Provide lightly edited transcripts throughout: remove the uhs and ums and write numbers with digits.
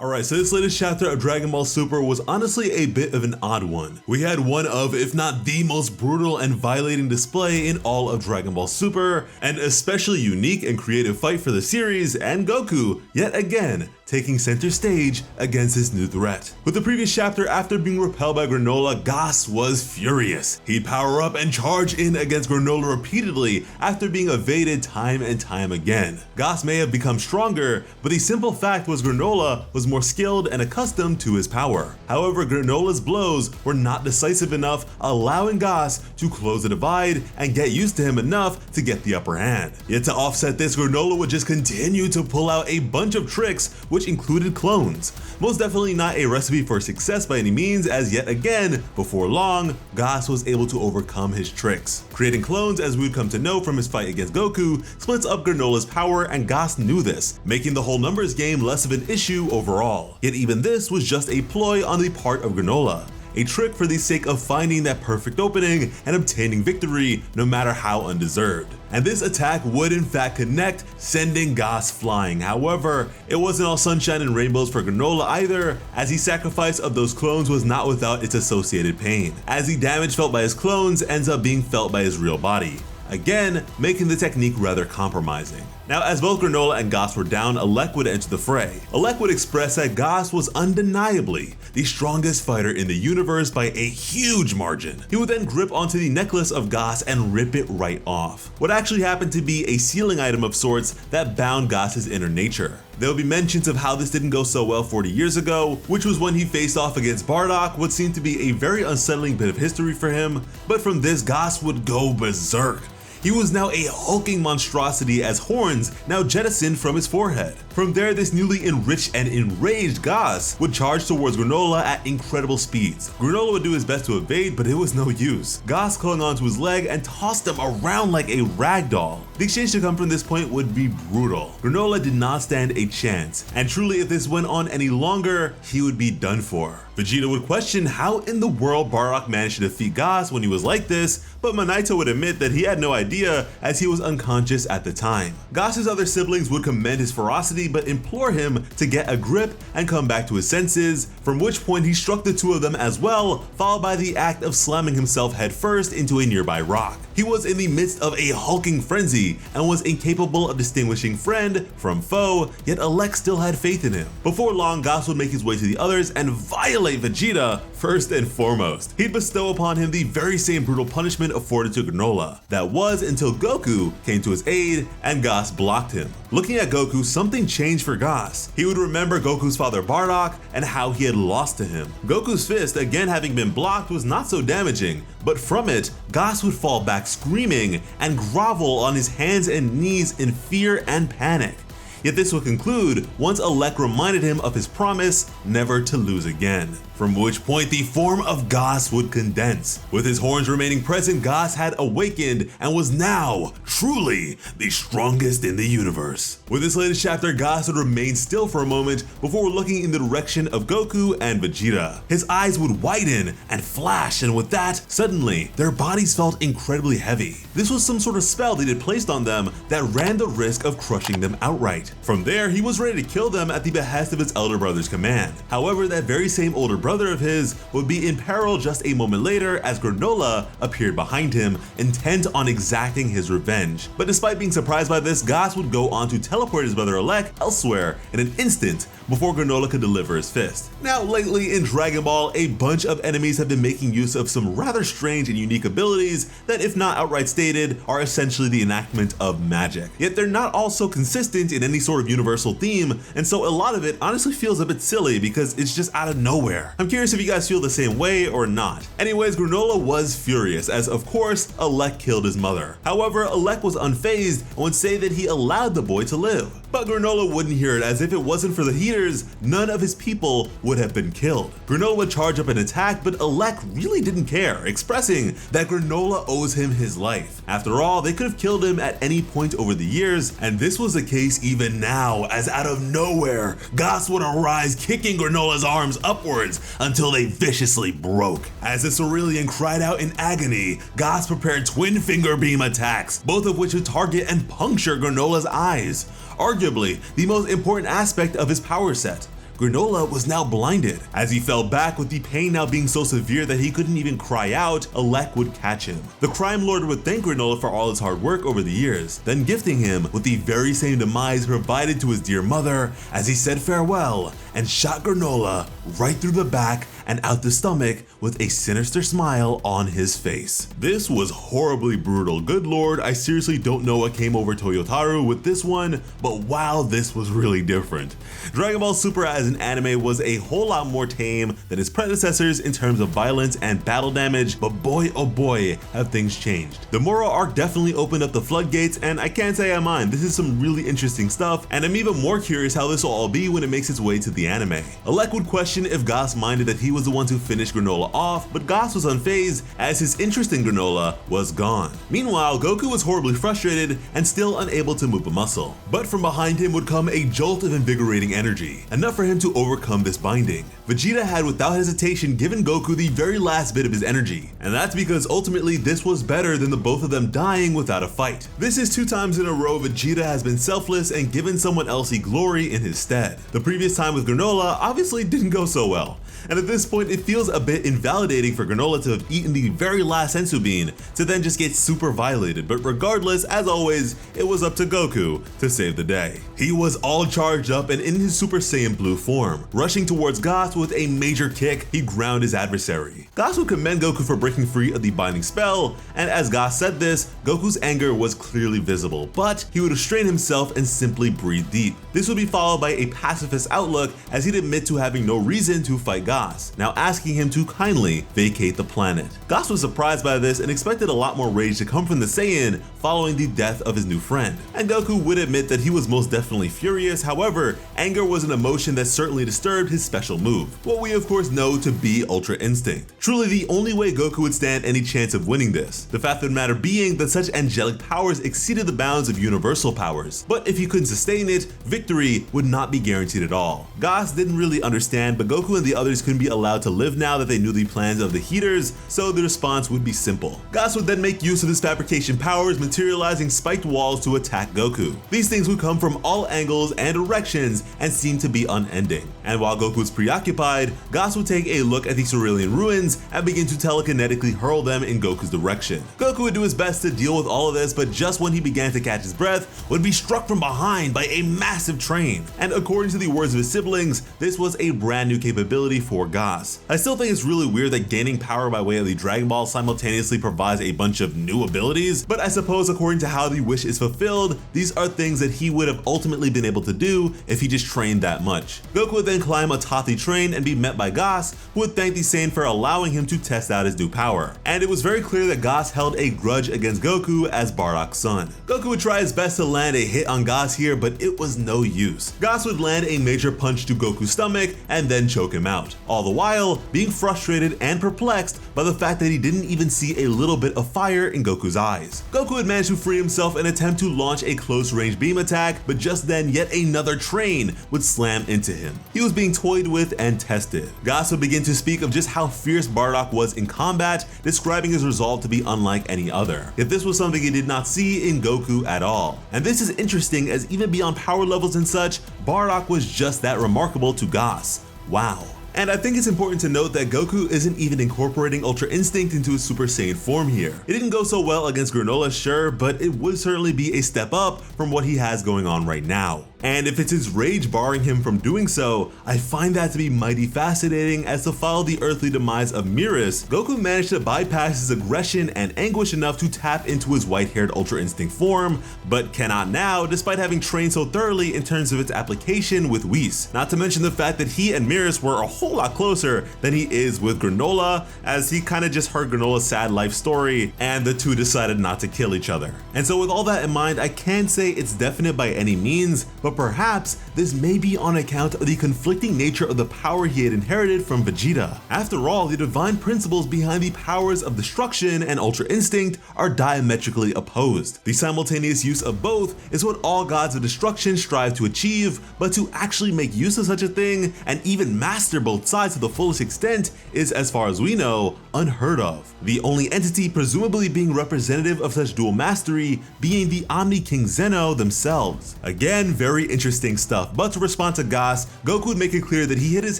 Alright, so this latest chapter of Dragon Ball Super was honestly a bit of an odd one. We had one of, if not the most brutal and violating display in all of Dragon Ball Super, an especially unique and creative fight for the series, and Goku, yet again, taking center stage against this new threat. With the previous chapter, after being repelled by Granola, Gas was furious. He'd power up and charge in against Granola repeatedly after being evaded time and time again. Gas may have become stronger, but the simple fact was Granola was more skilled and accustomed to his power. However, Granola's blows were not decisive enough, allowing Gas to close the divide and get used to him enough to get the upper hand. Yet to offset this, Granola would just continue to pull out a bunch of tricks, which included clones. Most definitely not a recipe for success by any means, as yet again, before long, Gas was able to overcome his tricks. Creating clones, as we would come to know from his fight against Goku, splits up Granola's power, and Gas knew this, making the whole numbers game less of an issue overall. Yet even this was just a ploy on the part of Granola. A trick for the sake of finding that perfect opening and obtaining victory no matter how undeserved. And this attack would in fact connect, sending Gas flying. However, it wasn't all sunshine and rainbows for Granola either, as the sacrifice of those clones was not without its associated pain, as the damage felt by his clones ends up being felt by his real body, again making the technique rather compromising. Now, as both Granola and Gas were down, Alec would enter the fray. Alec would express that Gas was undeniably the strongest fighter in the universe by a huge margin. He would then grip onto the necklace of Gas and rip it right off. What actually happened to be a sealing item of sorts that bound Gas's inner nature. There will be mentions of how this didn't go so well 40 years ago, which was when he faced off against Bardock, what seemed to be a very unsettling bit of history for him. But from this, Gas would go berserk. He was now a hulking monstrosity as horns now jettisoned from his forehead. From there, this newly enriched and enraged Gas would charge towards Granola at incredible speeds. Granola would do his best to evade, but it was no use. Gas clung onto his leg and tossed him around like a rag doll. The exchange to come from this point would be brutal. Granola did not stand a chance, and truly if this went on any longer, he would be done for. Vegeta would question how in the world Bardock managed to defeat Gas when he was like this, but Manito would admit that he had no idea as he was unconscious at the time. Gas's other siblings would commend his ferocity but implore him to get a grip and come back to his senses, from which point he struck the two of them as well, followed by the act of slamming himself headfirst into a nearby rock. He was in the midst of a hulking frenzy and was incapable of distinguishing friend from foe, yet Alec still had faith in him. Before long, Gas would make his way to the others and violate Vegeta first and foremost. He'd bestow upon him the very same brutal punishment afforded to Granola. That was until Goku came to his aid and Gas blocked him. Looking at Goku, something changed for Gas. He would remember Goku's father Bardock and how he had lost to him. Goku's fist, again having been blocked, was not so damaging, but from it, Gas would fall back screaming and grovel on his hands and knees in fear and panic. Yet this would conclude once Alec reminded him of his promise never to lose again. From which point the form of Gas would condense. With his horns remaining present, Gas had awakened and was now truly the strongest in the universe. With this latest chapter, Gas would remain still for a moment before looking in the direction of Goku and Vegeta. His eyes would widen and flash, and with that, suddenly, their bodies felt incredibly heavy. This was some sort of spell they had placed on them that ran the risk of crushing them outright. From there, he was ready to kill them at the behest of his elder brother's command. However, that very same older brother of his would be in peril just a moment later as Granola appeared behind him, intent on exacting his revenge. But despite being surprised by this, Gas would go on to teleport his brother Alec elsewhere in an instant before Granola could deliver his fist. Now, lately in Dragon Ball, a bunch of enemies have been making use of some rather strange and unique abilities that, if not outright stated, are essentially the enactment of magic. Yet they're not all so consistent in any sort of universal theme, and so a lot of it honestly feels a bit silly because it's just out of nowhere. I'm curious if you guys feel the same way or not. Anyways, Granola was furious as, of course, Alec killed his mother. However, Alec was unfazed and would say that he allowed the boy to live. But Granola wouldn't hear it, as if it wasn't for the heaters, none of his people would have been killed. Granola would charge up an attack, but Alec really didn't care, expressing that Granola owes him his life. After all, they could have killed him at any point over the years, and this was the case even now, as out of nowhere, Gas would arise, kicking Granola's arms upwards until they viciously broke. As the Cerulean cried out in agony, Gas prepared twin finger beam attacks, both of which would target and puncture Granola's eyes. Arguably the most important aspect of his power set. Granola was now blinded. As he fell back, with the pain now being so severe that he couldn't even cry out, Elec would catch him. The crime lord would thank Granola for all his hard work over the years, then gifting him with the very same demise provided to his dear mother as he said farewell and shot Granola right through the back and out the stomach with a sinister smile on his face. This was horribly brutal. Good lord, I seriously don't know what came over Toyotaru with this one, but wow, this was really different. Dragon Ball Super as an anime was a whole lot more tame than its predecessors in terms of violence and battle damage, but boy oh boy have things changed. The Moro arc definitely opened up the floodgates, and I can't say I mind. This is some really interesting stuff, and I'm even more curious how this will all be when it makes its way to the anime. Elec would question if Goss minded that he was the one to finish Granola off, but Goss was unfazed as his interest in Granola was gone. Meanwhile, Goku was horribly frustrated and still unable to move a muscle. But from behind him would come a jolt of invigorating energy, enough for him to overcome this binding. Vegeta had without hesitation given Goku the very last bit of his energy, and that's because ultimately this was better than the both of them dying without a fight. This is 2 times in a row Vegeta has been selfless and given someone else glory in his stead. The previous time with Granola obviously didn't go so well. And at this point, it feels a bit invalidating for Granola to have eaten the very last senzu bean to then just get super violated, but regardless, as always, it was up to Goku to save the day. He was all charged up and in his Super Saiyan Blue form. Rushing towards Goss with a major kick, he ground his adversary. Goss would commend Goku for breaking free of the binding spell, and as Goss said this, Goku's anger was clearly visible, but he would restrain himself and simply breathe deep. This would be followed by a pacifist outlook as he'd admit to having no reason to fight Goss, now asking him to kindly vacate the planet. Goss was surprised by this and expected a lot more rage to come from the Saiyan following the death of his new friend. And Goku would admit that he was most definitely furious, however, anger was an emotion that certainly disturbed his special move, what we of course know to be Ultra Instinct. Truly the only way Goku would stand any chance of winning this, the fact of the matter being that such angelic powers exceeded the bounds of universal powers, but if he couldn't sustain it, victory would not be guaranteed at all. Goss didn't really understand, but Goku and the others couldn't be allowed to live now that they knew the plans of the Heaters, so the response would be simple. Goss would then make use of his fabrication powers, materializing spiked walls to attack Goku. These things would come from all angles and directions and seem to be unending. And while Goku was preoccupied, Goss would take a look at the Cerulean ruins and begin to telekinetically hurl them in Goku's direction. Goku would do his best to deal with all of this, but just when he began to catch his breath, would be struck from behind by a massive train. And according to the words of his siblings, this was a brand new capability for Goss. I still think it's really weird that gaining power by way of the Dragon Ball simultaneously provides a bunch of new abilities, but I suppose according to how the wish is fulfilled, these are things that he would have ultimately been able to do if he just trained that much. Goku would then climb atop the train and be met by Goss, who would thank the Saiyan for allowing him to test out his new power. And it was very clear that Goss held a grudge against Goku as Bardock's son. Goku would try his best to land a hit on Goss here, but it was no use. Goss would land a major punch to Goku's stomach and then choke him out, all the while being frustrated and perplexed by the fact that he didn't even see a little bit of fire in Goku's eyes. Goku would manage to free himself and attempt to launch a close-range beam attack, but just then yet another train would slam into him. He was being toyed with and tested. Goss would begin to speak of just how fierce Bardock was in combat, describing his resolve to be unlike any other. Yet this was something he did not see in Goku at all. And this is interesting as even beyond power levels and such, Bardock was just that remarkable to Goss. Wow. And I think it's important to note that Goku isn't even incorporating Ultra Instinct into his Super Saiyan form here. It didn't go so well against Granola, sure, but it would certainly be a step up from what he has going on right now. And if it's his rage barring him from doing so, I find that to be mighty fascinating, as to follow the earthly demise of Miras, Goku managed to bypass his aggression and anguish enough to tap into his white-haired Ultra Instinct form, but cannot now despite having trained so thoroughly in terms of its application with Whis. Not to mention the fact that he and Miras were a whole lot closer than he is with Granola, as he kinda just heard Granola's sad life story and the two decided not to kill each other. And so with all that in mind, I can't say it's definite by any means, but perhaps this may be on account of the conflicting nature of the power he had inherited from Vegeta. After all, the divine principles behind the powers of destruction and Ultra Instinct are diametrically opposed. The simultaneous use of both is what all gods of destruction strive to achieve, but to actually make use of such a thing and even master both sides to the fullest extent is, as far as we know, unheard of. The only entity presumably being representative of such dual mastery being the Omni King Zeno themselves. Again, very very interesting stuff, but to respond to Gas, Goku would make it clear that he hit his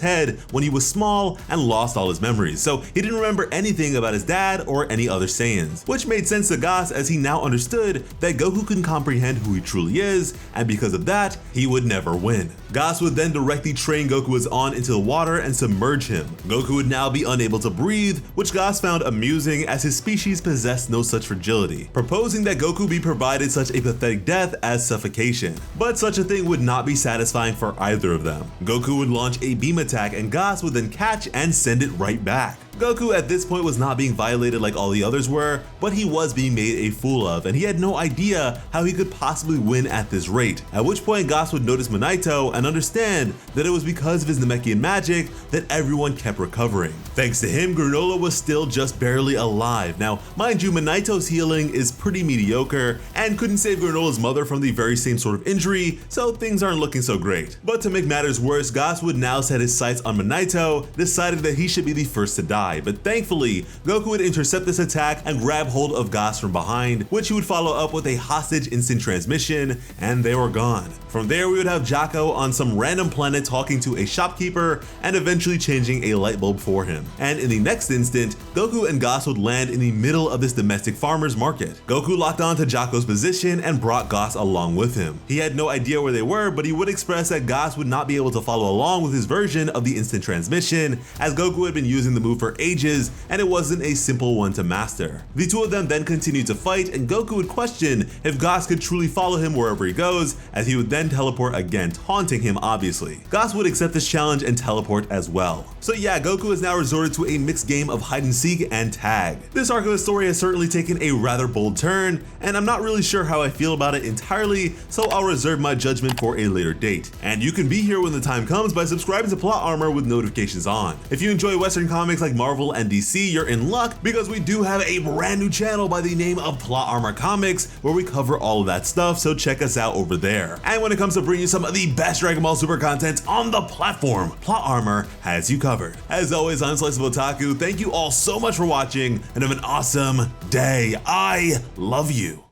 head when he was small and lost all his memories, so he didn't remember anything about his dad or any other Saiyans, which made sense to Gas as he now understood that Goku couldn't comprehend who he truly is, and because of that, he would never win. Gas would then directly train Goku's on into the water and submerge him. Goku would now be unable to breathe, which Gas found amusing as his species possessed no such fragility, proposing that Goku be provided such a pathetic death as suffocation. But such a thing would not be satisfying for either of them. Goku would launch a beam attack and Gas would then catch and send it right back. Goku at this point was not being violated like all the others were, but he was being made a fool of, and he had no idea how he could possibly win at this rate, at which point Gas would notice Minaito and understand that it was because of his Namekian magic that everyone kept recovering. Thanks to him, Granola was still just barely alive. Now, mind you, Minaito's healing is pretty mediocre and couldn't save Granola's mother from the very same sort of injury, so things aren't looking so great. But to make matters worse, Gas would now set his sights on Minaito, deciding that he should be the first to die. But thankfully, Goku would intercept this attack and grab hold of Gas from behind, which he would follow up with a hostage instant transmission, and they were gone. From there, we would have Jocko on some random planet talking to a shopkeeper and eventually changing a light bulb for him. And in the next instant, Goku and Gas would land in the middle of this domestic farmer's market. Goku locked on to Jocko's position and brought Gas along with him. He had no idea where they were, but he would express that Gas would not be able to follow along with his version of the instant transmission, as Goku had been using the move for ages and it wasn't a simple one to master. The two of them then continued to fight, and Goku would question if Gas could truly follow him wherever he goes, as he would then teleport again, taunting him obviously. Gas would accept this challenge and teleport as well. So yeah, Goku has now resorted to a mixed game of hide and seek and tag. This arc of the story has certainly taken a rather bold turn, and I'm not really sure how I feel about it entirely, so I'll reserve my judgment for a later date. And you can be here when the time comes by subscribing to Plot Armor with notifications on. If you enjoy Western comics like Marvel and DC, you're in luck because we do have a brand new channel by the name of Plot Armor Comics where we cover all of that stuff, so check us out over there. And when it comes to bringing you some of the best Dragon Ball Super content on the platform, Plot Armor has you covered. As always, I'm Slice of Otaku. Thank you all so much for watching and have an awesome day. I love you.